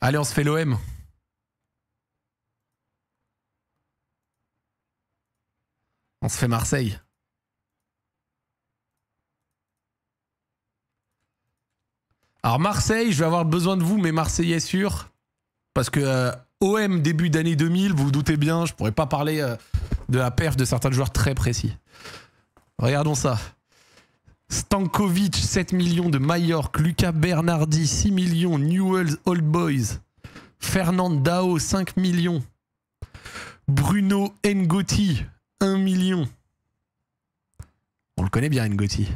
Allez, on se fait l'OM. On se fait Marseille. Alors Marseille, je vais avoir besoin de vous, mes Marseillais sûrs. Parce que OM début d'année 2000, vous vous doutez bien, je pourrais pas parler de la perf de certains joueurs très précis. Regardons ça. Stankovic, 7 millions de Mallorca. Lucas Bernardi, 6 millions. Newell's Old Boys. Fernand Dao, 5 millions. Bruno Ngoti, 1 million. On le connaît bien, Ngoti.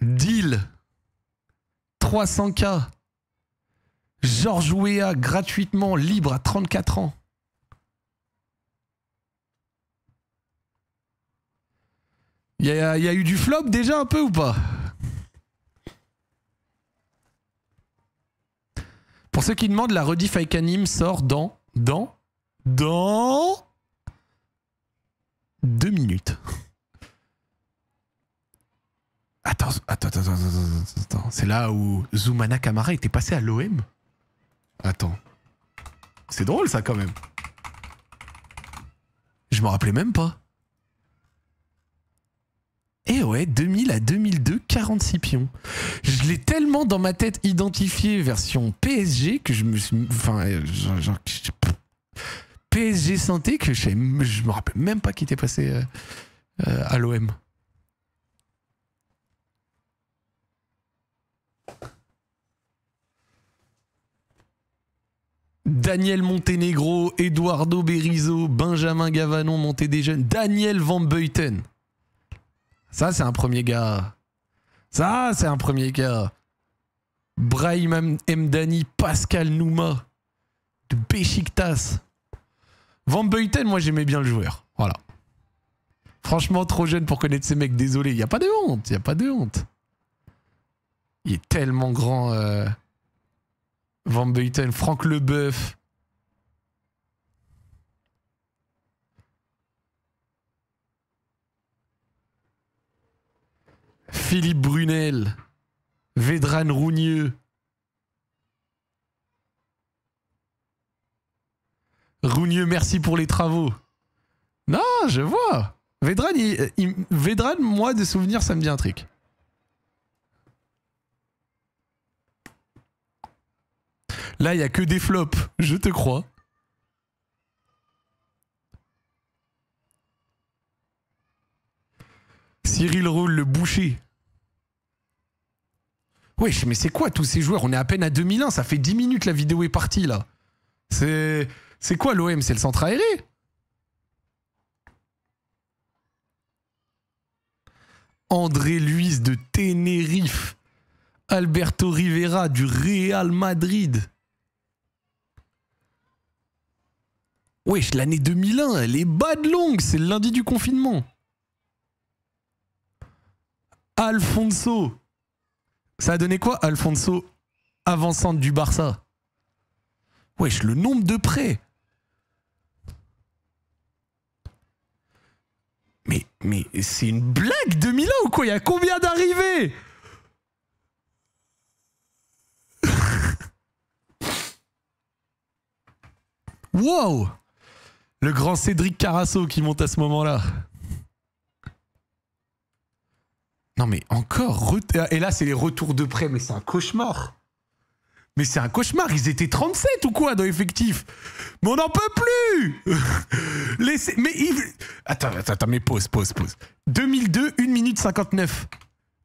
Deal, 300K. Georges Weah, gratuitement, libre à 34 ans. Il y a eu du flop déjà un peu ou pas? Pour ceux qui demandent, la rediff avec Anim sort dans 2 minutes. Attends. C'est là où Zoumana Kamara était passé à l'OM? Attends. C'est drôle ça quand même. Je m'en rappelais même pas. Et ouais, 2000 à 2002, 46 pions. Je l'ai tellement dans ma tête identifié version PSG que je me suis... Enfin, genre PSG Santé que je me rappelle même pas qu'il était passé à l'OM. Daniel Montenegro, Eduardo Berizzo, Benjamin Gavanon, montée des jeunes, Daniel Van Buiten. Ça, c'est un premier gars. Ça, c'est un premier gars. Brahim Mdani, Pascal Nouma, de Beşiktaş. Van Buiten, moi, j'aimais bien le joueur. Voilà. Franchement, trop jeune pour connaître ces mecs. Désolé, il n'y a pas de honte. Il n'y a pas de honte. Il est tellement grand... Van Buiten, Franck Leboeuf. Philippe Brunel. Vedran Rougneux. Rougneux, merci pour les travaux. Non, je vois. Vedran, moi, de souvenirs, ça me dit un truc. Là, il n'y a que des flops, je te crois. Cyril Roule, le boucher. Wesh, mais c'est quoi tous ces joueurs? On est à peine à 2001, ça fait 10 minutes la vidéo est partie là. C'est quoi l'OM? C'est le centre aéré? André Luiz de Tenerife. Alberto Rivera du Real Madrid. Wesh, l'année 2001, elle est bad longue, c'est le lundi du confinement. Alfonso. Ça a donné quoi, Alfonso, avant-centre du Barça? Wesh, le nombre de prêts. Mais c'est une blague 2001 ou quoi? Il y a combien d'arrivées? Wow! Le grand Cédric Carasso qui monte à ce moment-là. Non mais encore... Et là c'est les retours de prêt, mais c'est un cauchemar. Mais c'est un cauchemar, ils étaient 37 ou quoi dans l'effectif? Mais on n'en peut plus. Attends, mais pause. 2002, 1 minute 59.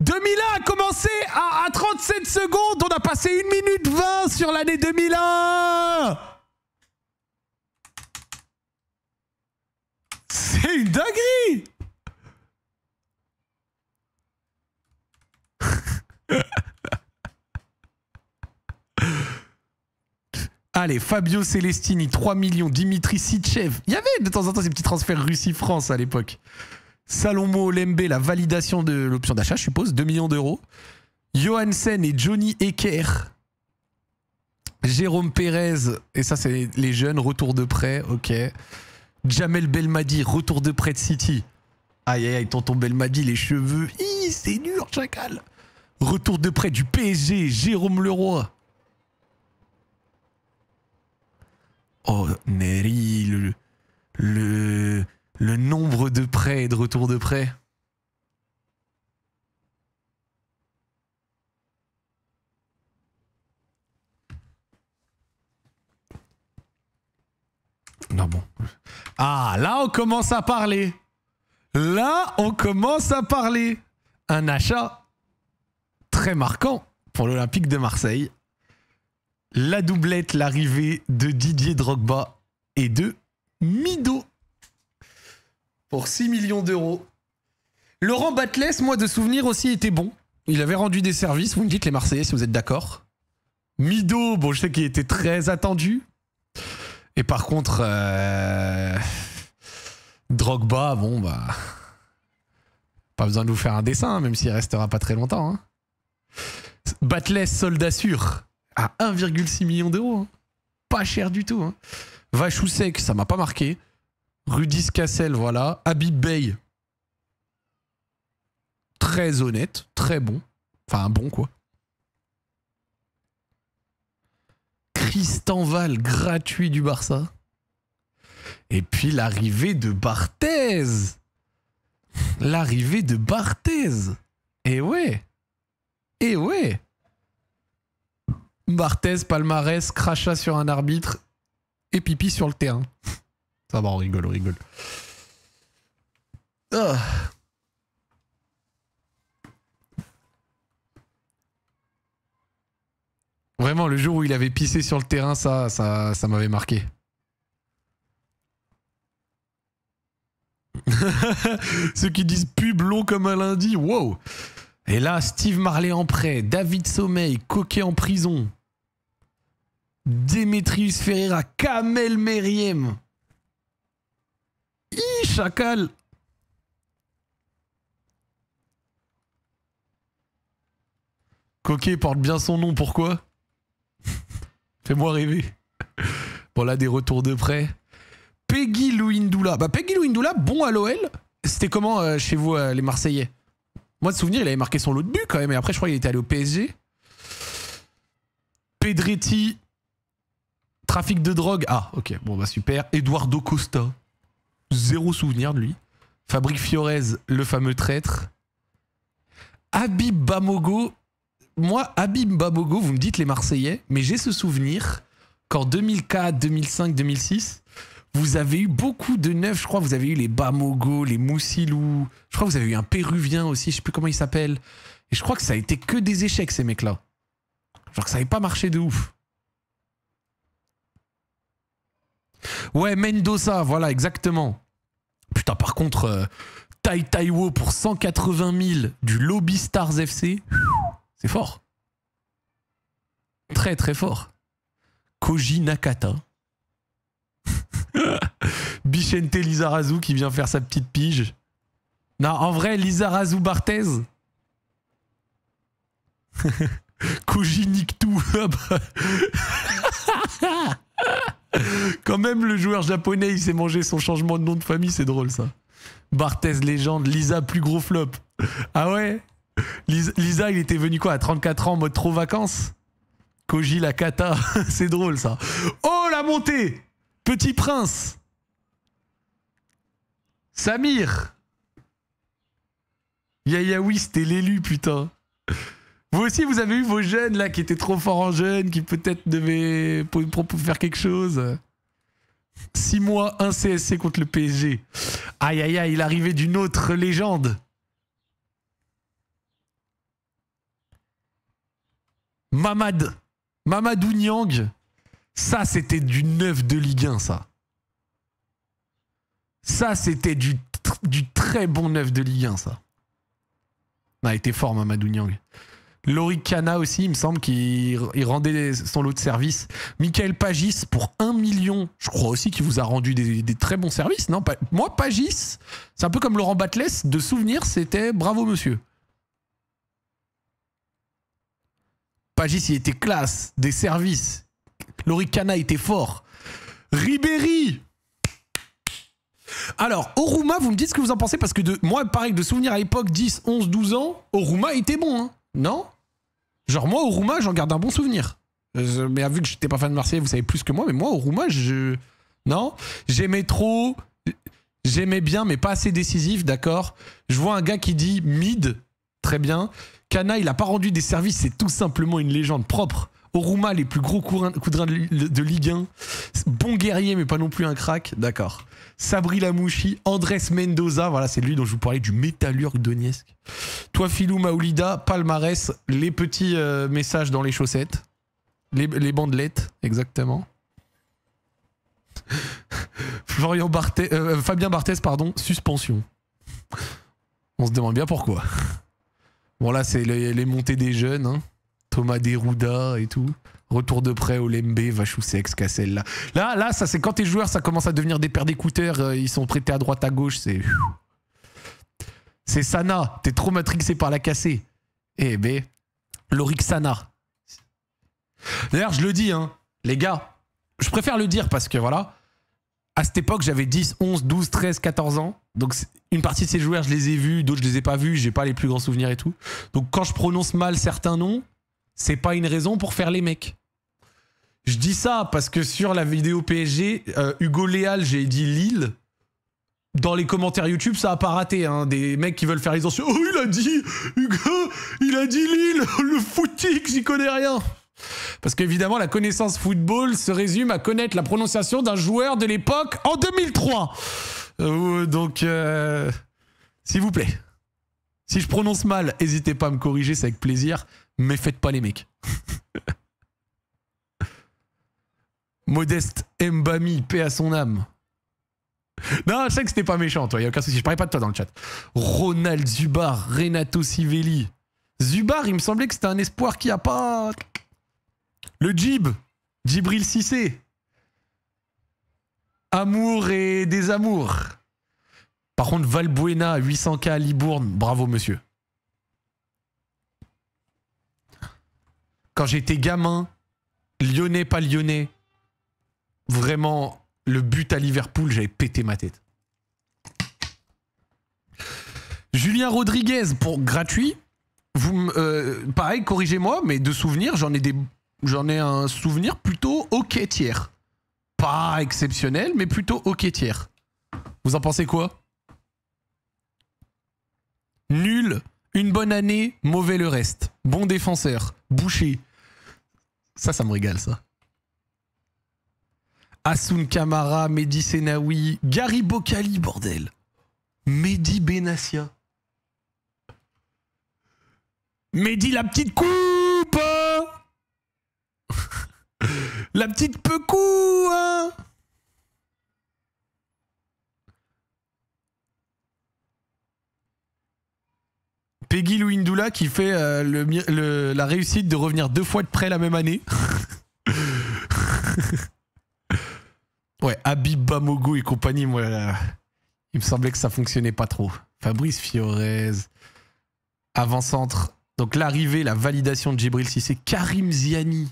2001 a commencé à 37 secondes, on a passé 1 minute 20 sur l'année 2001. C'est une dinguerie. Allez, Fabio Celestini, 3 millions. Dimitri Sitchev. Il y avait de temps en temps ces petits transferts Russie-France à l'époque. Salomo Lembe, la validation de l'option d'achat, je suppose, 2 millions d'euros. Johansen et Johnny Ecker. Jérôme Pérez, et ça c'est les jeunes, retour de prêt, ok. Jamel Belmadi, retour de prêt de City. Aïe, tonton Belmadi, les cheveux, c'est dur, chacal. Retour de prêt du PSG, Jérôme Leroy. Oh, Neri, le nombre de prêts et de retours de prêts. Non, bon. Ah, là, on commence à parler. Là, on commence à parler. Un achat très marquant pour l'Olympique de Marseille. La doublette, l'arrivée de Didier Drogba et de Mido. Pour 6 millions d'euros. Laurent Batles, moi, de souvenir aussi, était bon. Il avait rendu des services. Vous me dites, les Marseillais, si vous êtes d'accord. Mido, bon, je sais qu'il était très attendu. Et par contre, Drogba, bon, bah... Pas besoin de vous faire un dessin, hein, même s'il restera pas très longtemps. Hein. Batles, soldat sûr, à 1,6 million d'euros. Hein. Pas cher du tout. Hein. Vachousek, ça m'a pas marqué. Rudis Cassel, voilà. Habib Bey. Très honnête, très bon. Enfin, bon, quoi. Tristan Val, gratuit du Barça. Et puis l'arrivée de Barthez. L'arrivée de Barthez. Et ouais. Et ouais. Barthez, palmarès, crachat sur un arbitre et pipi sur le terrain. Ça va, on rigole, on rigole. Ah. Vraiment, le jour où il avait pissé sur le terrain, ça m'avait marqué. Ceux qui disent pub long comme un lundi, wow. Et là, Steve Marley en prêt, David Sommeil, Coquet en prison, Demetrius Ferreira, Kamel Meriem. Chacal. Coquet porte bien son nom, pourquoi? Fais-moi rêver. Bon, là, des retours de prêt. Peggy Louindoula. Bah, Peggy Louindoula, bon à l'OL. C'était comment chez vous, les Marseillais? Moi, de souvenir, il avait marqué son lot de but quand même. Et après, je crois qu'il était allé au PSG. Pedretti. Trafic de drogue. Ah, ok. Bon, bah, super. Eduardo Costa. Zéro souvenir de lui. Fabrique Fiorez, le fameux traître. Habib Bamogo. Moi, Habib Bamogo, vous me dites les Marseillais, mais j'ai ce souvenir qu'en 2004, 2005, 2006, vous avez eu beaucoup de neufs. Je crois que vous avez eu les Bamogo, les Moussilou. Je crois que vous avez eu un Péruvien aussi, je sais plus comment il s'appelle. Et je crois que ça a été que des échecs, ces mecs-là. Genre que ça n'avait pas marché de ouf. Ouais, Mendoza, voilà, exactement. Putain, par contre, Tai Taiwo pour 180 000 du Lobby Stars FC, c'est fort. Très, très fort. Koji Nakata. Bichente Lizarazu qui vient faire sa petite pige. Non, en vrai, Lizarazu Barthez. Koji Niktu. Quand même, le joueur japonais, il s'est mangé son changement de nom de famille, c'est drôle ça. Barthez légende, Lisa plus gros flop. Ah ouais? Lisa, il était venu quoi, à 34 ans en mode trop vacances? Koji la kata, c'est drôle ça. Oh la montée! Petit Prince. Samir. Yayaoui, c'était l'élu, putain. Vous aussi, vous avez eu vos jeunes là qui étaient trop forts en jeunes, qui peut-être devaient faire quelque chose. 6 mois, 1 CSC contre le PSG. Aïe aïe aïe, l'arrivée d'une autre légende. Mamadou Niang. Ça, c'était du neuf de Ligue 1, ça. Ça, c'était du très bon neuf de Ligue 1, ça. Ah, il était fort, Mamadou Niang. Lorik Kana aussi, il me semble qu'il rendait son lot de service. Michael Pagis pour 1 million. Je crois aussi qu'il vous a rendu des très bons services, non? Moi, Pagis, c'est un peu comme Laurent Batles. De souvenir, c'était bravo, monsieur. Pagis, il était classe. Des services. Lorik Kana était fort. Ribéry. Alors, Oruma, vous me dites ce que vous en pensez, parce que moi, pareil, de souvenir à l'époque, 10, 11, 12 ans, Oruma était bon, hein. Non? Genre moi, Oruma, j'en garde un bon souvenir. Mais vu que j'étais pas fan de Marseille, vous savez plus que moi, mais moi, au Rouma, non, j'aimais trop... J'aimais bien, mais pas assez décisif, d'accord. Je vois un gars qui dit mid, très bien. Cana, il a pas rendu des services, c'est tout simplement une légende propre. Oruma, les plus gros coups de Ligue 1. Bon guerrier, mais pas non plus un crack, d'accord. Sabri Lamouchi, Andrés Mendoza, voilà, c'est lui dont je vous parlais, du Métallurgue Donetsk. Toi, Philou Maoulida, palmarès, les petits messages dans les chaussettes. Les bandelettes, exactement. Fabien Barthez, pardon, suspension. On se demande bien pourquoi. Bon là c'est les montées des jeunes, hein. Thomas Derouda et tout. Retour de prêt au Lembe, Vachousex, Cassel là. Là, ça c'est quand tes joueurs ça commence à devenir des paires d'écouteurs, ils sont prêtés à droite à gauche, c'est... C'est Sana, t'es trop matrixé par la cassée. Eh ben, Lorixana. D'ailleurs je le dis, hein, les gars, je préfère le dire parce que voilà... À cette époque, j'avais 10, 11, 12, 13, 14 ans. Donc, une partie de ces joueurs, je les ai vus, d'autres, je les ai pas vus, j'ai pas les plus grands souvenirs et tout. Donc, quand je prononce mal certains noms, c'est pas une raison pour faire les mecs. Je dis ça parce que sur la vidéo PSG, Hugo Léal, j'ai dit Lille. Dans les commentaires YouTube, ça a pas raté, hein. Des mecs qui veulent faire les anciens. Oh, il a dit, Hugo, il a dit Lille, le footix, j'y connais rien. Parce qu'évidemment, la connaissance football se résume à connaître la prononciation d'un joueur de l'époque en 2003. Donc, s'il vous plaît. Si je prononce mal, n'hésitez pas à me corriger, c'est avec plaisir. Mais faites pas les mecs. Modeste Mbami, paix à son âme. Non, je sais que c'était pas méchant, toi, y a aucun souci. Je parlais pas de toi dans le chat. Ronald Zubar, Renato Sivelli. Zubar, il me semblait que c'était un espoir qui a pas... Le Djib, Djibril Cissé. Amour et désamour. Par contre, Valbuena, 800K à Libourne, bravo monsieur. Quand j'étais gamin, lyonnais, pas lyonnais, vraiment, le but à Liverpool, j'avais pété ma tête. Julien Rodriguez, pour gratuit. Pareil, corrigez-moi, mais de souvenirs, j'en ai un souvenir plutôt ok tiers. Pas exceptionnel, mais plutôt ok tiers. Vous en pensez quoi? Nul, une bonne année, mauvais le reste. Bon défenseur, Boucher. Ça me régale, ça. Hassoun Kamara, Mehdi Senaoui, Gary Bocali, bordel. Mehdi Benassia. Mehdi la petite coupe. La petite pecou, hein. Peggy Louindoula qui fait la réussite de revenir 2 fois de près la même année. Ouais, Habib Bamogo et compagnie, moi, il me semblait que ça fonctionnait pas trop. Fabrice Fiorez, avant-centre. Donc l'arrivée, la validation de Djibril Cissé. Karim Ziani.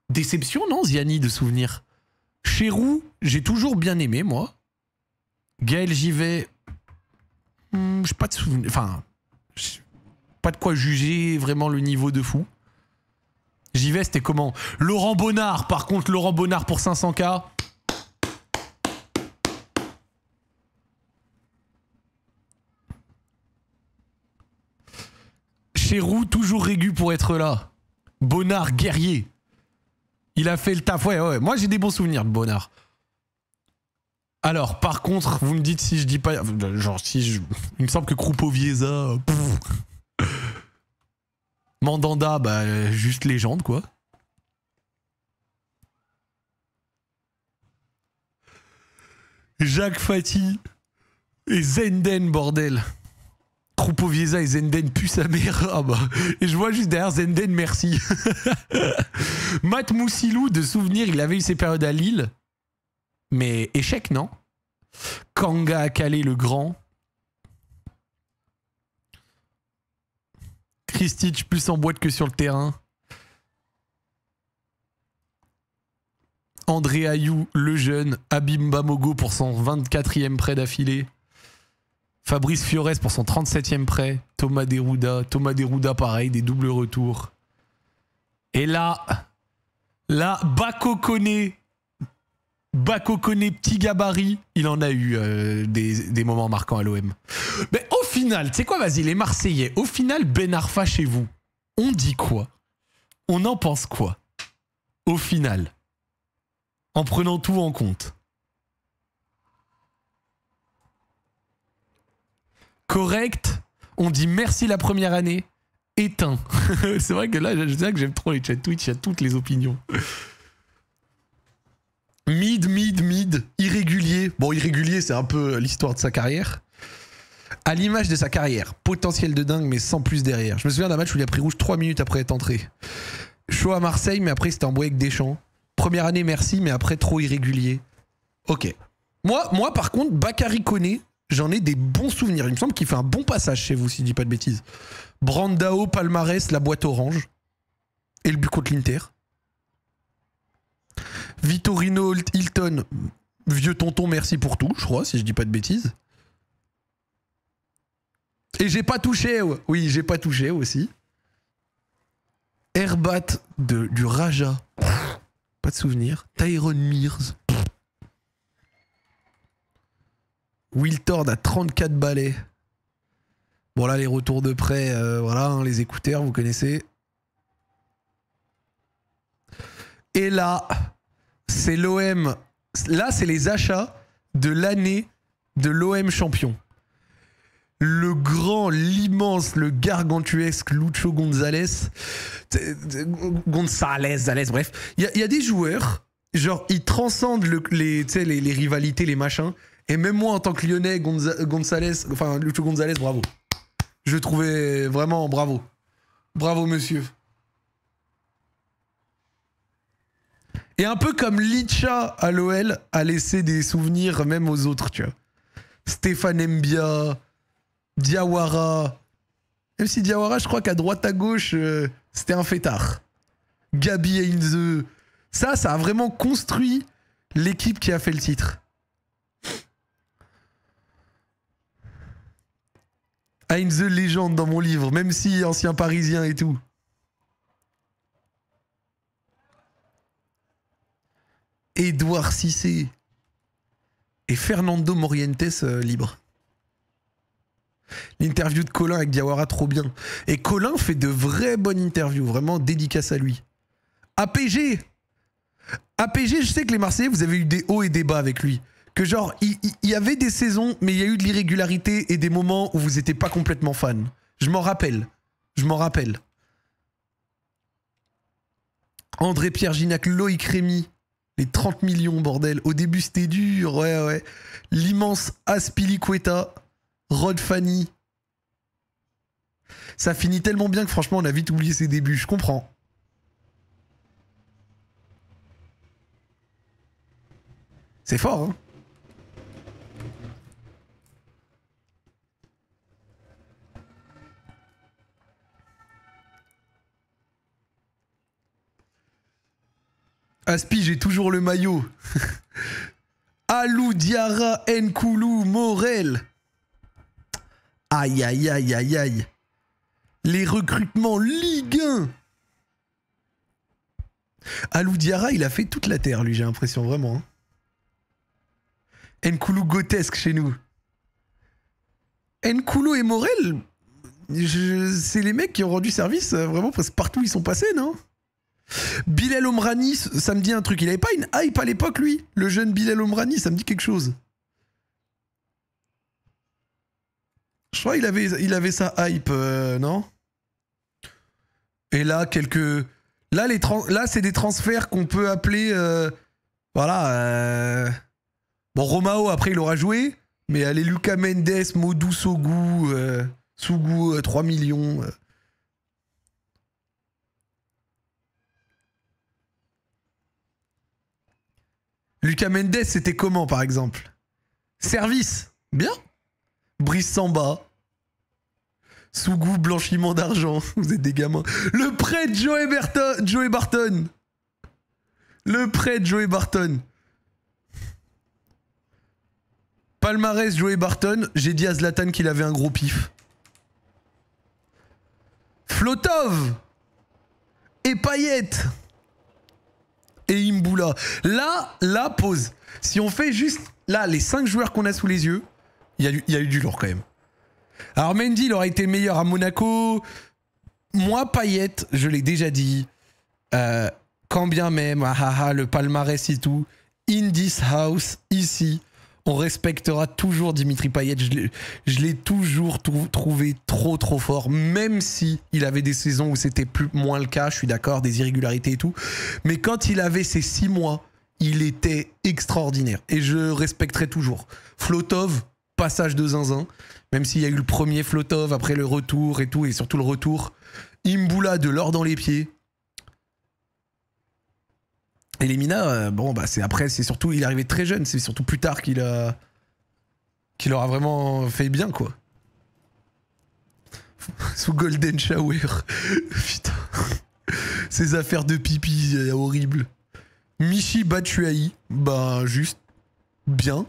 Déception, non, Ziani, de souvenir. Chérou, j'ai toujours bien aimé, moi. Gaël Givet, j'ai pas de souvenir. Enfin, pas de quoi juger vraiment le niveau de fou. Givet, c'était comment? Laurent Bonnard, par contre, Laurent Bonnard pour 500K. Chérou, toujours régu pour être là. Bonnard, guerrier. Il a fait le taf. Ouais. Moi, j'ai des bons souvenirs de Bonnard. Alors, par contre, vous me dites si je dis pas... Genre, il me semble que Krupovieza... Mandanda, bah, juste légende, quoi. Jacques Fati et Zenden, bordel. Krupovieza et Zenden pue sa mère. Ah bah. Et je vois juste derrière Zenden, merci. Matt Moussilou, de souvenir, il avait eu ses périodes à Lille. Mais échec, non? Kanga Akale le grand. Kristic plus en boîte que sur le terrain. André Ayou le jeune. Habib Bamogo pour son 24e prêt d'affilée. Fabrice Fiorez pour son 37e prêt. Thomas Derouda pareil, des doubles retours. Et là, Là, Bako Koné, petit gabarit, il en a eu des moments marquants à l'OM. Mais au final, tu sais quoi, vas-y, les Marseillais, au final, Ben Arfa chez vous, on dit quoi? On en pense quoi? Au final, en prenant tout en compte. Correct, on dit merci la première année, éteint. C'est vrai que là, je sais que j'aime trop les chats Twitch, il y a toutes les opinions. Mid, irrégulier. Bon, irrégulier, c'est un peu l'histoire de sa carrière. À l'image de sa carrière, potentiel de dingue, mais sans plus derrière. Je me souviens d'un match où il a pris rouge 3 minutes après être entré. Chaud à Marseille, mais après c'était embrouillé avec Deschamps. Première année, merci, mais après trop irrégulier. Ok. Moi par contre, Bakary Koné, j'en ai des bons souvenirs. Il me semble qu'il fait un bon passage chez vous, si je dis pas de bêtises. Brandao, palmarès, la boîte orange. Et le but contre l'Inter. Vitorino Hilton, vieux tonton, merci pour tout, je crois, si je dis pas de bêtises. Et j'ai pas touché, oui, j'ai pas touché aussi. Herbat du Raja, pas de souvenir. Tyrone Mears. Wiltord à 34 balais. Bon là, les retours de près, voilà, hein, les écouteurs, vous connaissez. Et là, c'est l'OM. Là, c'est les achats de l'année de l'OM champion. Le grand, l'immense, le gargantuesque Lucho Gonzalez, bref. Il y a des joueurs, genre, ils transcendent les rivalités, les machins. Et même moi, en tant que Lyonnais, Lucho Gonzalez, bravo. Je trouvais vraiment bravo. Bravo, monsieur. Et un peu comme Licha à l'OL a laissé des souvenirs même aux autres, tu vois. Stéphane Mbia, Diawara. Même si Diawara, je crois qu'à droite à gauche, c'était un fêtard. Gabi Heinze. Ça a vraiment construit l'équipe qui a fait le titre. Heinze, légende dans mon livre, même si ancien parisien et tout. Édouard Cissé et Fernando Morientes libre. L'interview de Colin avec Diawara, trop bien. Et Colin fait de vraies bonnes interviews, vraiment dédicace à lui. APG, je sais que les Marseillais, vous avez eu des hauts et des bas avec lui. Que genre, il y avait des saisons, mais il y a eu de l'irrégularité et des moments où vous n'étiez pas complètement fan. Je m'en rappelle. André-Pierre Gignac, Loïc Rémy. Les 30 millions, bordel. Au début, c'était dur, ouais. L'immense Aspilicueta, Rod Fanny. Ça finit tellement bien que franchement, on a vite oublié ses débuts. Je comprends. C'est fort, hein. Aspi, j'ai toujours le maillot. Alou, Diarra, Nkoulou, Morel. Aïe. Les recrutements Ligue 1. Alou Diarra, il a fait toute la terre, lui, j'ai l'impression, vraiment. Nkoulou Gotesque chez nous. Nkoulou et Morel, c'est les mecs qui ont rendu service vraiment parce que partout ils sont passés, non? Bilal Omrani, ça me dit un truc. Il avait pas une hype à l'époque, lui? Le jeune Bilal Omrani, ça me dit quelque chose. Je crois qu'il avait sa hype, non? Et là, Là, c'est des transferts qu'on peut appeler... voilà. Bon, Romao, après, il aura joué. Mais allez, Lucas Mendes, Modou Sougou, 3 millions... Lucas Mendes, c'était comment, par exemple? Service, bien. Brice Samba. Sougou, blanchiment d'argent. Vous êtes des gamins. Le prêt de Joey Barton. Le prêt de Joey Barton. Palmarès Joey Barton. J'ai dit à Zlatan qu'il avait un gros pif. Flotov. Et Payet. là. Là, pause. Si on fait juste, là, les 5 joueurs qu'on a sous les yeux, il y a eu du lourd quand même. Alors Mendy, il aurait été meilleur à Monaco. Moi, Payet, je l'ai déjà dit, quand bien même, le palmarès et tout, in this house, ici, on respectera toujours Dimitri Payet. Je l'ai toujours trouvé trop fort, même si il avait des saisons où c'était moins le cas, je suis d'accord, des irrégularités et tout. Mais quand il avait ces 6 mois, il était extraordinaire. Et je respecterai toujours. Flotov, passage de zinzin, même s'il y a eu le premier Flotov, après le retour et tout, et surtout le retour. Imboula, de l'or dans les pieds. Et Lemina, bon, bah c'est après, c'est surtout, il est arrivé très jeune, c'est surtout plus tard qu'il aura vraiment fait bien, quoi. Sous Golden Shower. Putain. Ces affaires de pipi, horribles. Michi Batshuayi, bah juste bien.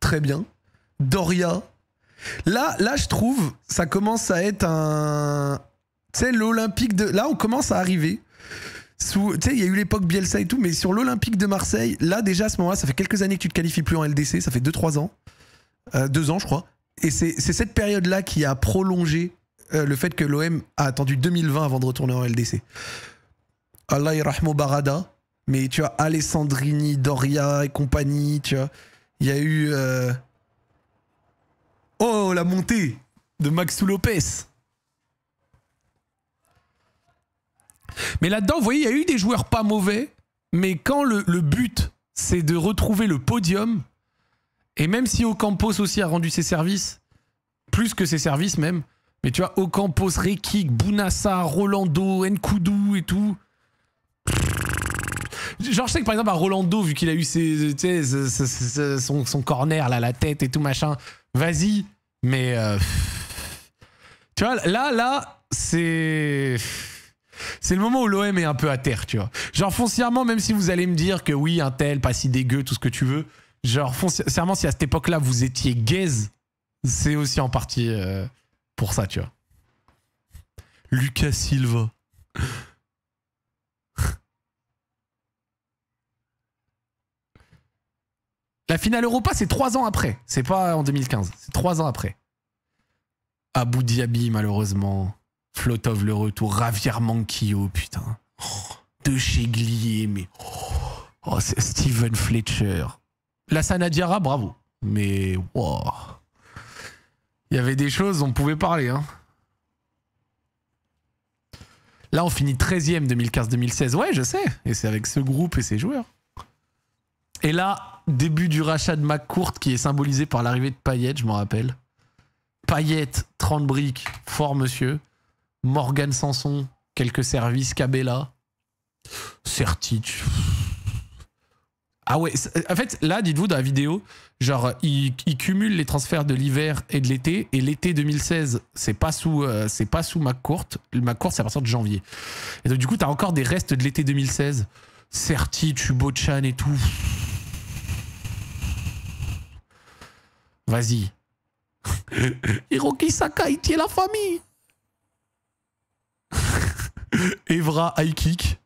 Très bien. Doria. Là, je trouve, ça commence à être un... Tu sais, l'Olympique de... Là, on commence à arriver. Tu sais, il y a eu l'époque Bielsa et tout, mais sur l'Olympique de Marseille, là, déjà, à ce moment-là, ça fait quelques années que tu te qualifies plus en LDC, ça fait 2-3 ans. 2 ans, je crois. Et c'est cette période-là qui a prolongé le fait que l'OM a attendu 2020 avant de retourner en LDC. Allah Irahmo Barada, mais tu vois, Alessandrini, Doria et compagnie, tu vois. Il y a eu... Oh, la montée de Maxou Lopez. Mais là-dedans, vous voyez, il y a eu des joueurs pas mauvais, mais quand le but, c'est de retrouver le podium, et même si Ocampos aussi a rendu ses services, plus que ses services même, mais tu vois, Ocampos, Rekik, Bounassa, Rolando, Nkoudou et tout. Genre, je sais que par exemple, à Rolando, vu qu'il a eu son corner, là, la tête et tout machin, vas-y, mais... tu vois, là, c'est... C'est le moment où l'OM est un peu à terre, tu vois. Genre, foncièrement, même si vous allez me dire que oui, un tel, pas si dégueu, tout ce que tu veux, genre, foncièrement, si à cette époque-là, vous étiez gaze, c'est aussi en partie pour ça, tu vois. Lucas Silva. La finale Europa, c'est 3 ans après. C'est pas en 2015, c'est 3 ans après. Abou Diaby, malheureusement. Flotov, le retour. Javier Manquillo, putain. Oh, De Cheglier, mais... Oh, c'est Steven Fletcher. Lassana Diarra, bravo. Mais... Wow. Il y avait des choses, on pouvait parler. Hein. Là, on finit 13e 2015-2016. Ouais, je sais. Et c'est avec ce groupe et ces joueurs. Et là, début du rachat de McCourt qui est symbolisé par l'arrivée de Payet, je m'en rappelle. Payet, 30 briques, fort monsieur. Morgan Sanson, quelques services, Cabella. Certitude. Ah ouais, en fait, là, dites-vous, dans la vidéo, genre, il cumule les transferts de l'hiver et de l'été, et l'été 2016, c'est pas sous McCourt. Le McCourt, c'est à partir de janvier. Et donc, du coup, t'as encore des restes de l'été 2016. Certi, Chubochan et tout. Vas-y. Hiroki Sakai, tient la famille. Evra high kick.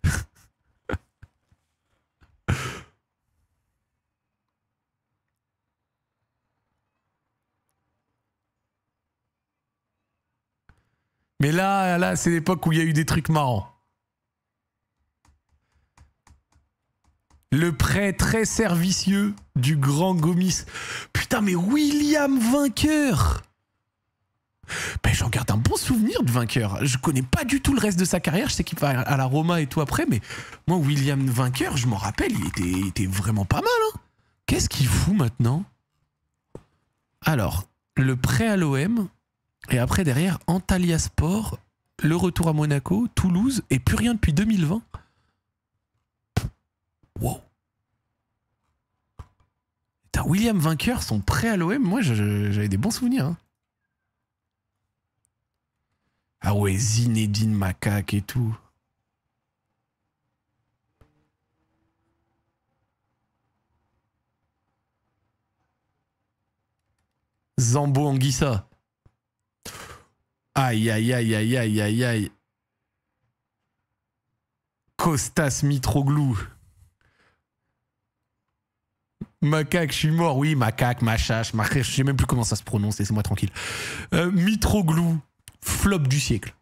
Mais là, c'est l'époque où il y a eu des trucs marrants. Le prêt très servicieux du grand Gomis. Putain, mais William Vainqueur. Ben, j'en garde un bon souvenir de Vainqueur. Je connais pas du tout le reste de sa carrière. Je sais qu'il va à la Roma et tout après, mais moi, William Vainqueur, je m'en rappelle, il était vraiment pas mal. Hein. Qu'est-ce qu'il fout maintenant? Alors, le prêt à l'OM, et après derrière, Antalya Sport, le retour à Monaco, Toulouse, et plus rien depuis 2020. Wow. Putain, William Vainqueur, son prêt à l'OM, moi, j'avais des bons souvenirs. Hein. Ah ouais, Zinedine Macaque et tout. Zambo Anguissa. Aïe, aïe, aïe, aïe, aïe, aïe, aïe. Kostas Mitroglou. Macaque, je suis mort. Oui, macaque, machache, je sais même plus comment ça se prononce, laissez-moi tranquille. Mitroglou, flop du siècle.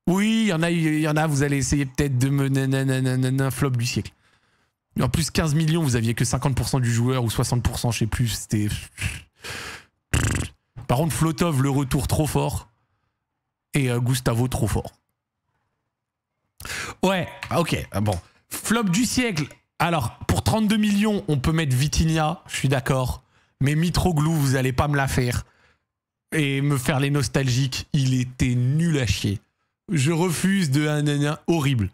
Oui, il y en a, vous allez essayer peut-être de me... flop du siècle. En plus, 15 millions, vous aviez que 50% du joueur ou 60%, je sais plus. C'était... Par contre, Flotov, le retour trop fort. Et Gustavo, trop fort. Ouais, ok, bon. Flop du siècle. Alors, pour 32 millions, on peut mettre Vitinha, je suis d'accord. Mais Mitroglou, vous allez pas me la faire. Et me faire les nostalgiques, il était nul à chier. Je refuse de... horrible.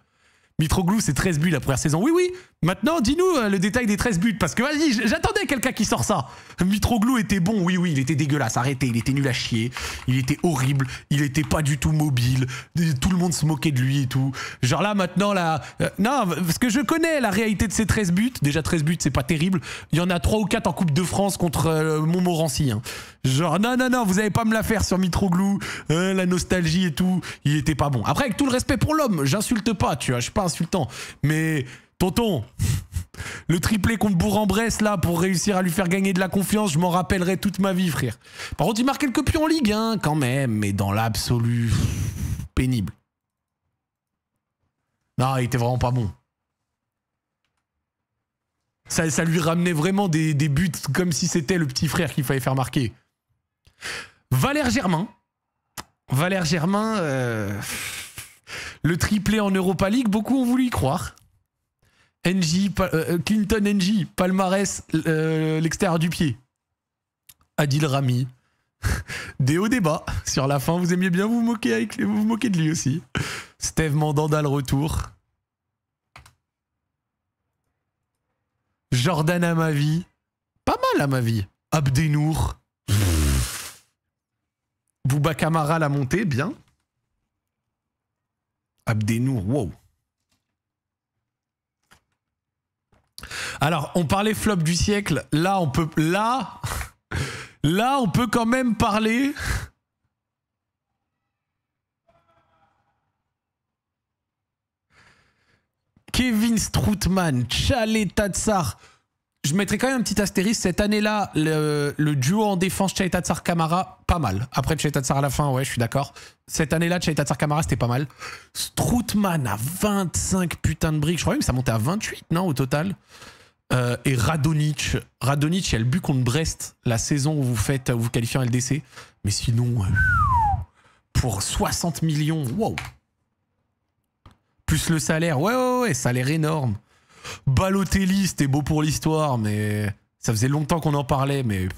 Mitroglou, c'est 13 buts la première saison. Oui, oui. Maintenant, dis-nous le détail des 13 buts. Parce que, vas-y, j'attendais quelqu'un qui sort ça. Mitroglou était bon. Oui, oui, il était dégueulasse. Arrêtez, il était nul à chier. Il était horrible. Il était pas du tout mobile. Tout le monde se moquait de lui et tout. Genre là, maintenant, là... non, parce que je connais la réalité de ces 13 buts. Déjà, 13 buts, c'est pas terrible. Il y en a 3 ou 4 en Coupe de France contre Montmorency. Hein. Genre, non, non, non, vous allez pas me la faire sur Mitroglou. La nostalgie et tout. Il était pas bon. Après, avec tout le respect pour l'homme, j'insulte pas, tu vois. Je suis pas insultant. Mais... tonton, le triplé contre Bourg-en-Bresse, là, pour réussir à lui faire gagner de la confiance, je m'en rappellerai toute ma vie, frère. Par contre, il marque quelques pions en Ligue 1, quand même, mais dans l'absolu, pénible. Non, il était vraiment pas bon. Ça lui ramenait vraiment des buts comme si c'était le petit frère qu'il fallait faire marquer. Valère Germain. Valère Germain, le triplé en Europa League, beaucoup ont voulu y croire. Clinton NJ, palmarès, l'extérieur du pied. Adil Rami. Des hauts débats. Sur la fin, vous aimiez bien vous moquer de lui aussi. Steve Mandanda, le retour. Jordan Amavi. Pas mal Amavi. Abdenour. Bouba Camara, la montée, bien. Abdenour, wow. Alors, on parlait flop du siècle. Là, on peut... Là, on peut quand même parler... Kevin Strootman, Chalet Tatsar. Je mettrais quand même un petit astérisque. Cette année-là, le duo en défense Chalet Tatsar-Camara, pas mal. Après Chalet Tatsar à la fin, ouais, je suis d'accord. Cette année-là, Chalet Tatsar-Camara, c'était pas mal. Strootman à 25 putains de briques. Je crois même que ça montait à 28, non, au total. Et Radonic. Radonic, il y a le but contre Brest, la saison où vous qualifiez en LDC. Mais sinon, pour 60 millions, wow. Plus le salaire, ouais, salaire énorme. Balotelli, c'était beau pour l'histoire, mais ça faisait longtemps qu'on en parlait, mais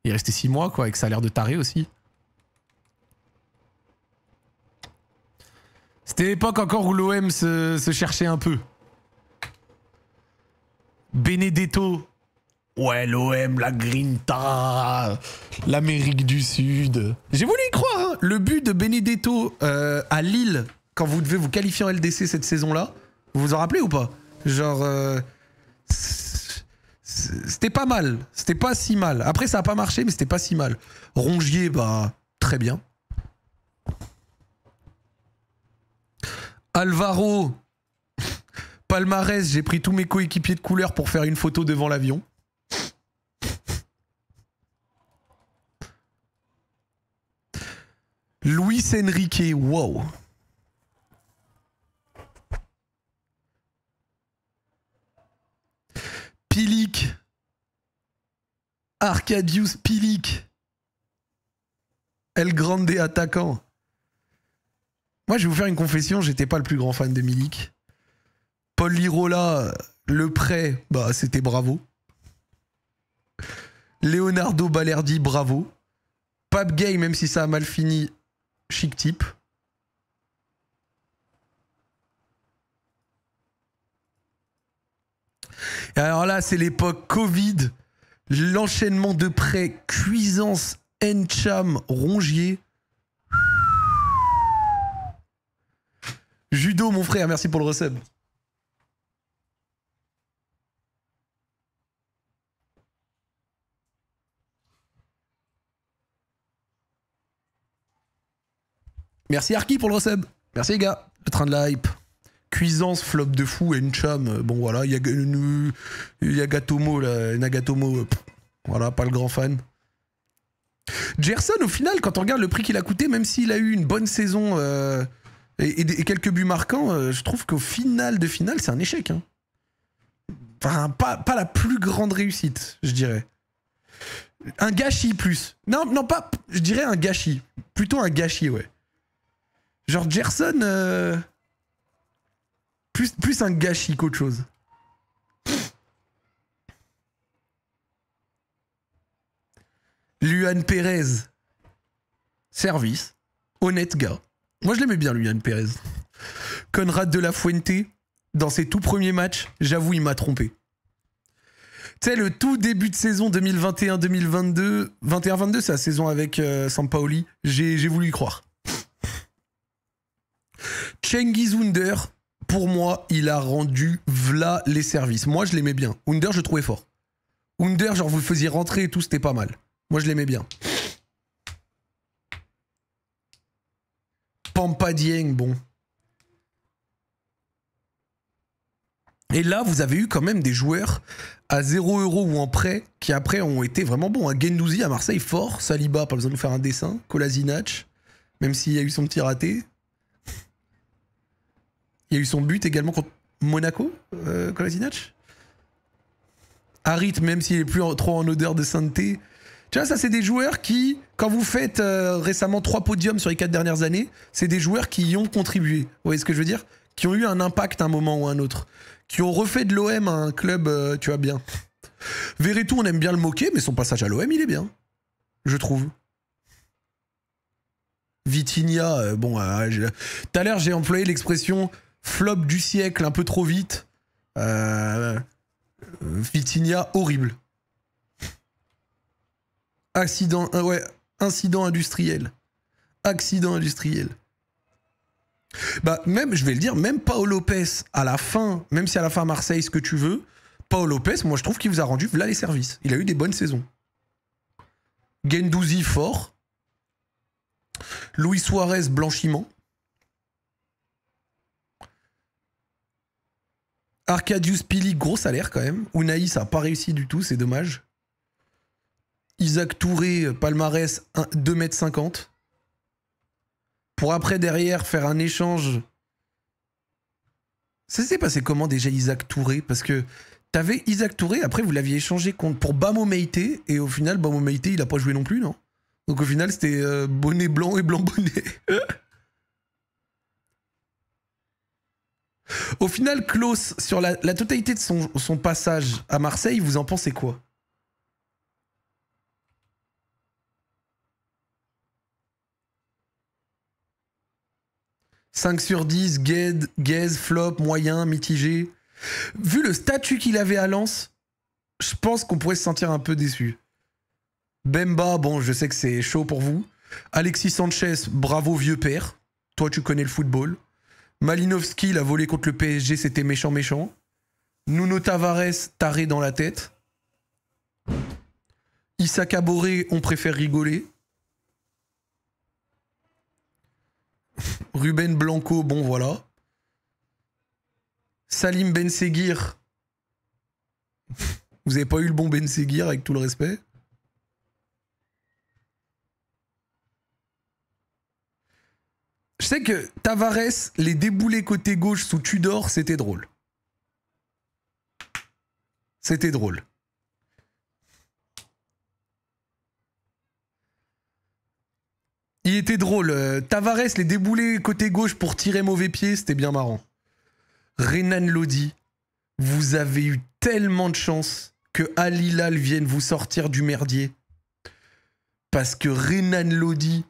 il restait 6 mois, quoi, avec salaire de taré aussi. C'était l'époque encore où l'OM se cherchait un peu. Benedetto. Ouais, l'OM, la Grinta, l'Amérique du Sud. J'ai voulu y croire, hein. Le but de Benedetto à Lille, quand vous devez vous qualifier en LDC cette saison-là, vous vous en rappelez ou pas? Genre... c'était pas mal. C'était pas si mal. Après, ça a pas marché, mais c'était pas si mal. Rongier, bah, très bien. Alvaro... Palmarès, j'ai pris tous mes coéquipiers de couleur pour faire une photo devant l'avion. Luis Enrique, wow. Pilik. Arcadius Pilik. El Grande attaquant. Moi, je vais vous faire une confession, j'étais pas le plus grand fan de Milik. Paul Lirola, le prêt, bah c'était bravo. Leonardo Balerdi, bravo. Pape Gay, même si ça a mal fini, chic type. Et alors là, c'est l'époque Covid. L'enchaînement de prêts, Cuisance, Encham, Rongier. Judo, mon frère, merci pour le resub. Merci Arki pour le resub. Merci les gars. Le train de la hype. Cuisance, flop de fou, Encham, bon voilà, Yagatomo, là, Nagatomo, voilà, pas le grand fan. Gerson, au final, quand on regarde le prix qu'il a coûté, même s'il a eu une bonne saison et quelques buts marquants, je trouve qu'au final de finale, c'est un échec. Hein. Enfin, pas la plus grande réussite, je dirais. Un gâchis plus. Non, pas. Je dirais un gâchis. Plutôt un gâchis, ouais. Genre Gerson, plus un gâchis qu'autre chose. Luan Pérez. Service. Honnête gars. Moi, je l'aimais bien, Luan Pérez. Conrad de la Fuente, dans ses tout premiers matchs, j'avoue, il m'a trompé. Tu sais, le tout début de saison 2021-2022, 21-22, c'est la saison avec Sampaoli, j'ai voulu y croire. Cengiz Under, pour moi, il a rendu v'là les services. Moi, je l'aimais bien. Under, je le trouvais fort. Under, genre, vous le faisiez rentrer et tout, c'était pas mal. Moi, je l'aimais bien. Pampa Dieng, bon. Et là, vous avez eu quand même des joueurs à 0 € ou en prêt qui après ont été vraiment bons. Guendouzi à Marseille, fort. Saliba, pas besoin de nous faire un dessin. Kolasinac, même s'il y a eu son petit raté. Il y a eu son but également contre Monaco, Kolasinac. Harit, même s'il est plus trop en odeur de sainteté. Tu vois, ça, c'est des joueurs qui, quand vous faites récemment 3 podiums sur les 4 dernières années, c'est des joueurs qui y ont contribué. Vous voyez ce que je veux dire? Qui ont eu un impact à un moment ou à un autre. Qui ont refait de l'OM un club, tu vois, bien. Verretou, on aime bien le moquer, mais son passage à l'OM, il est bien. Je trouve. Vitinha, bon, tout à l'heure, j'ai employé l'expression flop du siècle un peu trop vite. Vitinha, horrible. Accident, ouais, incident industriel. Accident industriel. Bah, même, je vais le dire, même Paolo Lopez, à la fin, même si à la fin Marseille, ce que tu veux, Paolo Lopez, moi je trouve qu'il vous a rendu là les services. Il a eu des bonnes saisons. Guendouzi, fort. Luis Suarez, blanchiment. Arkadiusz Pili, gros salaire quand même. Unai, ça n'a pas réussi du tout, c'est dommage. Isaac Touré, palmarès 2,50 m. Pour après, derrière, faire un échange. Ça s'est passé comment déjà Isaac Touré? Parce que t'avais Isaac Touré, après vous l'aviez échangé pour Bamo Meïté, et au final, Bamo Meïté, il a pas joué non plus, non? Donc au final, c'était bonnet blanc et blanc bonnet. Au final, Klaus, sur la totalité de son passage à Marseille, vous en pensez quoi? « 5 sur 10, gaze, flop, moyen, mitigé. » Vu le statut qu'il avait à Lens, je pense qu'on pourrait se sentir un peu déçu. Bemba, bon, je sais que c'est chaud pour vous. Alexis Sanchez, bravo vieux père. Toi, tu connais le football. Malinowski, la volée contre le PSG, c'était méchant, méchant. Nuno Tavares, taré dans la tête. Issa Kaboré, on préfère rigoler. Ruben Blanco, bon voilà. Salim Ben Seguir. Vous avez pas eu le bon Ben Seguir, avec tout le respect. Je sais que Tavares, les déboulés côté gauche sous Tudor, c'était drôle. C'était drôle. Il était drôle. Tavares, les déboulés côté gauche pour tirer mauvais pied, c'était bien marrant. Renan Lodi, vous avez eu tellement de chance que Al Hilal vienne vous sortir du merdier. Parce que Renan Lodi...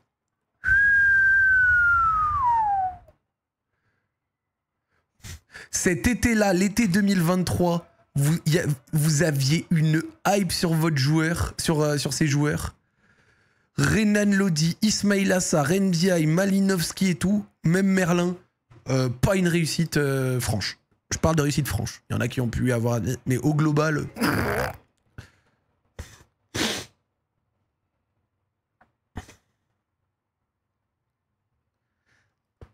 Cet été-là, l'été 2023, vous aviez une hype sur votre joueur, sur ces joueurs. Renan Lodi, Ismail Assar, Ndiaye, Malinowski et tout, même Merlin, pas une réussite franche. Je parle de réussite franche. Il y en a qui ont pu avoir, mais au global...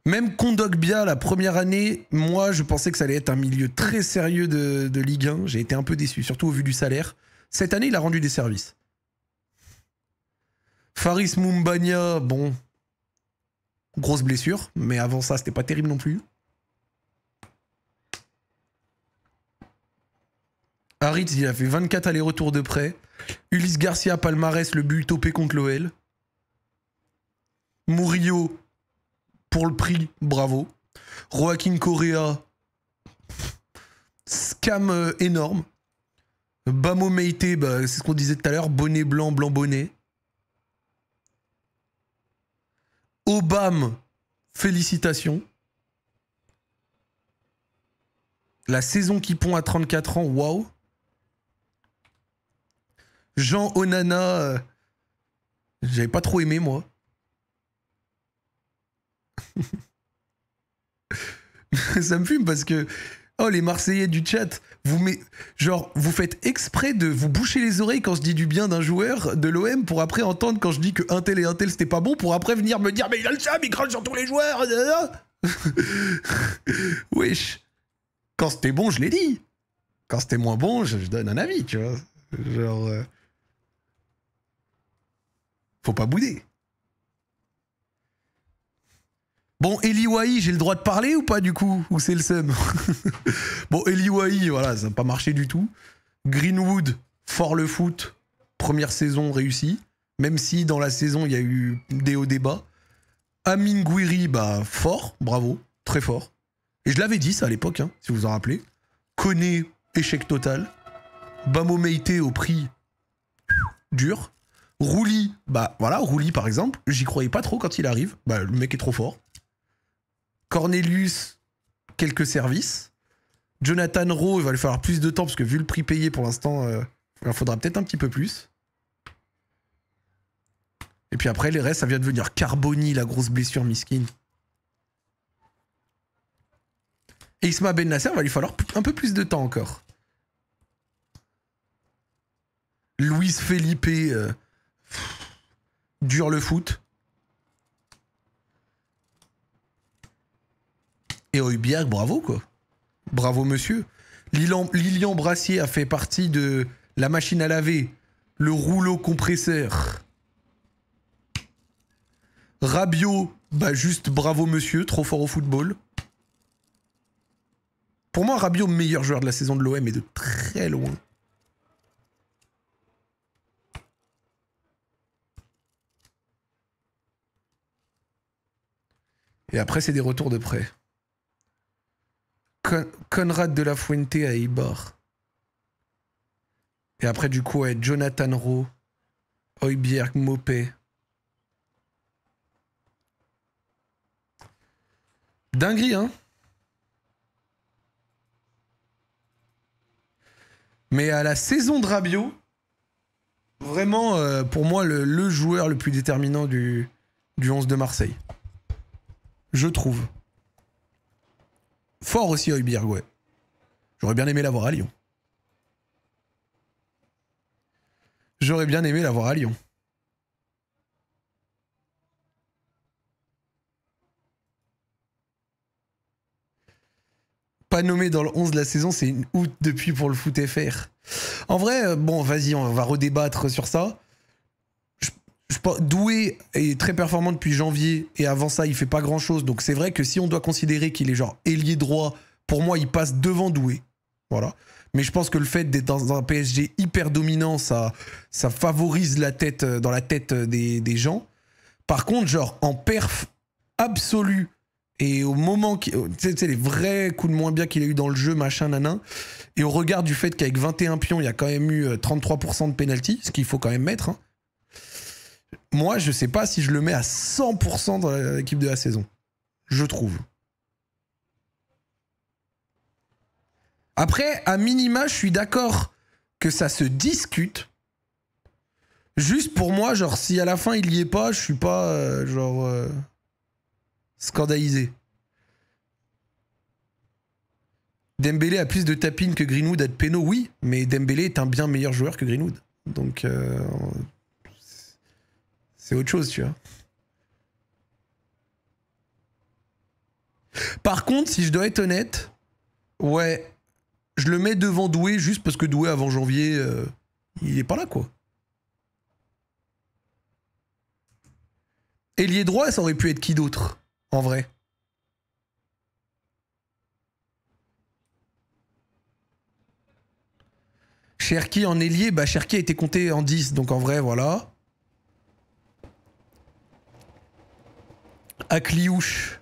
Même Kondogbia, la première année, moi, je pensais que ça allait être un milieu très sérieux de Ligue 1. J'ai été un peu déçu, surtout au vu du salaire. Cette année, il a rendu des services. Faris Moumbagna, bon, grosse blessure, mais avant ça, c'était pas terrible non plus. Haritz, il a fait 24 allers-retours de prêt. Ulysse Garcia, palmarès, le but topé contre l'OL. Murillo, pour le prix, bravo. Joaquin Correa, scam énorme. Bamo Meite, bah, c'est ce qu'on disait tout à l'heure, bonnet blanc, blanc bonnet. Obama, félicitations. La saison qui pond à 34 ans, waouh. Jean Onana, j'avais pas trop aimé moi. Ça me fume parce que oh les Marseillais du chat, vous faites exprès de vous boucher les oreilles quand je dis du bien d'un joueur de l'OM pour après entendre quand je dis que un tel et un tel c'était pas bon pour après venir me dire mais il a le cham, il crache sur tous les joueurs. Wesh. Quand c'était bon, je l'ai dit. Quand c'était moins bon, je donne un avis, tu vois. Genre faut pas bouder. Bon, Eli Wahi, j'ai le droit de parler ou pas du coup? Ou c'est le seum? Bon, Eli Wahi, voilà, ça n'a pas marché du tout. Greenwood, fort le foot, première saison réussie. Même si dans la saison, il y a eu des hauts débats. Amin Gouiri, bah, fort, bravo, très fort. Et je l'avais dit ça à l'époque, hein, si vous vous en rappelez. Koné, échec total. Bamo Meite au prix dur. Rouli, bah voilà, Rouli par exemple, j'y croyais pas trop quand il arrive. Bah, le mec est trop fort. Cornelius, quelques services. Jonathan Rowe, il va lui falloir plus de temps parce que vu le prix payé pour l'instant, il en faudra peut-être un petit peu plus. Et puis après, les restes, ça vient de venir. Carboni, la grosse blessure miskine. Et Isma Ben Nasser, il va lui falloir un peu plus de temps encore. Luis Felipe, dur le foot. Et Højbjerg, bravo quoi. Bravo monsieur. Lilian Brassier a fait partie de la machine à laver, le rouleau compresseur. Rabiot, bah juste bravo monsieur, trop fort au football. Pour moi, Rabiot, meilleur joueur de la saison de l'OM, et de très loin. Et après, c'est des retours de prêt. Conrad de la Fuente à Eibar. Et après, du coup, ouais, Jonathan Rowe, Højbjerg, Mopé. Dinguerie, hein? Mais à la saison de Rabiot, vraiment, pour moi, le joueur le plus déterminant du 11 de Marseille. Je trouve. Fort aussi Højbjerg, ouais. J'aurais bien aimé l'avoir à Lyon. J'aurais bien aimé l'avoir à Lyon. Pas nommé dans le 11 de la saison, c'est une août depuis pour le foot FR. En vrai, bon, vas-y, on va redébattre sur ça. Doué est très performant depuis janvier et avant ça, il fait pas grand-chose. Donc c'est vrai que si on doit considérer qu'il est genre ailier droit, pour moi, il passe devant Doué. Voilà. Mais je pense que le fait d'être dans un PSG hyper dominant, ça favorise la tête, dans la tête des gens. Par contre, genre en perf absolu et au moment, tu sais, les vrais coups de moins bien qu'il a eu dans le jeu, machin, nanan, et au regard du fait qu'avec 21 pions, il y a quand même eu 33% de penalty, ce qu'il faut quand même mettre, hein. Moi, je sais pas si je le mets à 100% dans l'équipe de la saison. Je trouve. Après, à minima, je suis d'accord que ça se discute. Juste pour moi, genre, si à la fin il y est pas, je suis pas, scandalisé. Dembélé a plus de tapines que Greenwood a de péno, oui, mais Dembélé est un bien meilleur joueur que Greenwood. Donc, c'est autre chose, tu vois. Par contre, si je dois être honnête, ouais, je le mets devant Doué juste parce que Doué avant janvier, il est pas là quoi. Ailier droit, ça aurait pu être qui d'autre, en vrai? Cherki en ailier, bah Cherki a été compté en 10, donc en vrai, voilà. Akliouche,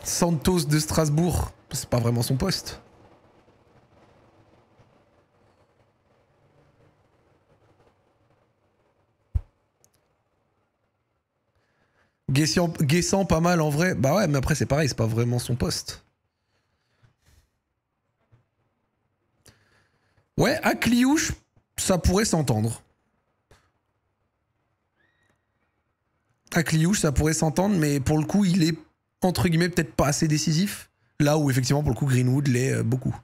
Santos de Strasbourg, c'est pas vraiment son poste. Guessant pas mal en vrai. Bah ouais, mais après c'est pareil, c'est pas vraiment son poste. Ouais, Akliouche, ça pourrait s'entendre. Akliouche, ça pourrait s'entendre, mais pour le coup, il est entre guillemets peut-être pas assez décisif. Là où effectivement, pour le coup, Greenwood l'est beaucoup.